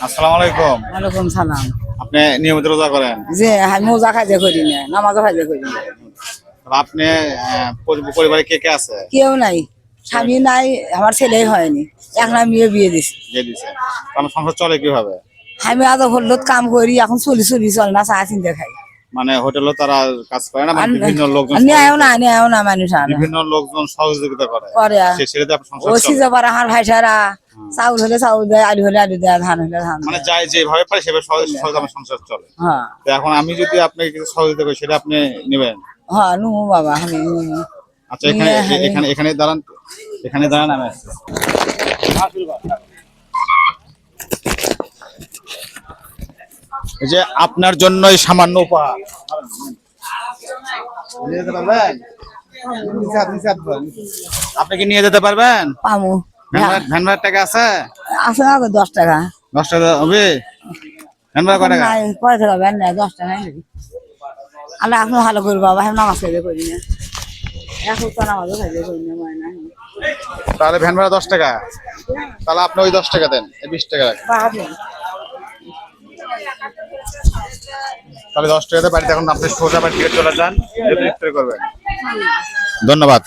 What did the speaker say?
আসসালামু আলাইকুম। ওয়ালাইকুম সালাম। আপনি নিয়মিত রোজা করেন? যে আমি মোজা খাইতে করি না, নামাজও খাইতে করি না। আপনি পরিবারে কে কে আছে? কেউ নাই, স্বামী নাই, আমার ছেলেই হয়নি, একটা মেয়ে বিয়ে দিছি। বিয়ে দিছে। আমার সংসার চলে কিভাবে? আমি আজ হল্লত কাম করি, এখন চল না, চা চিনতে খাই। মানে হোটেলে তারা কাজ করে না, মানে বিভিন্ন লোকজন নেও না মানুষ আনে। বিভিন্ন লোকজন সহযোগিতা করে। করে সেটাতে আপনার সংসার ও চলে। সিজে পারে আমার ভাইসারা, চাউল হলে চাউল দেয়, আলু হলে আলু দেয়, ধান হলে ধান মানে দেয়। যাই যেভাবে পারে সেভাবে সহজে আমার সংসার চলে। হ্যাঁ তো এখন আমি যদি আপনাকে কিছু সহযোগিতা করি সেটা আপনি নেবেন? হ্যাঁ, নুমু বাবা, আমি নুমু। আচ্ছা, এখানে দাঁড়ান, এখানে দাঁড়ান, আমি আসছি। এই যে আপনার জন্য এই সামান্য উপহার। নিয়ে যেতে পারবেন? আপনি কি নিয়ে যেতে পারবেন? পামু ভ্যান ভাড়ার টাকা আছে? আছে না 10 টাকা। 10 টাকা হবে? ভ্যান ভাড়া কয় টাকা? নাই, পয়সা পাবেন না, 10 টাকা নাকি? আল্লাহ আপনি ভালো করবো বাবা, আমি নামাজ খাইতে করি না, এখন তো নামাজও খাইতে করি না, মানে না। তাহলে ভ্যান ভাড়া 10 টাকা, তাহলে আপনি ওই 10 টাকা দেন, এই 20 টাকা রাখেন। তাহলে 10 টাকাতে বাড়িতে এখন আপনি সোজা বাড়ি থেকে চলে যান, ইফতার করবেন। ধন্যবাদ।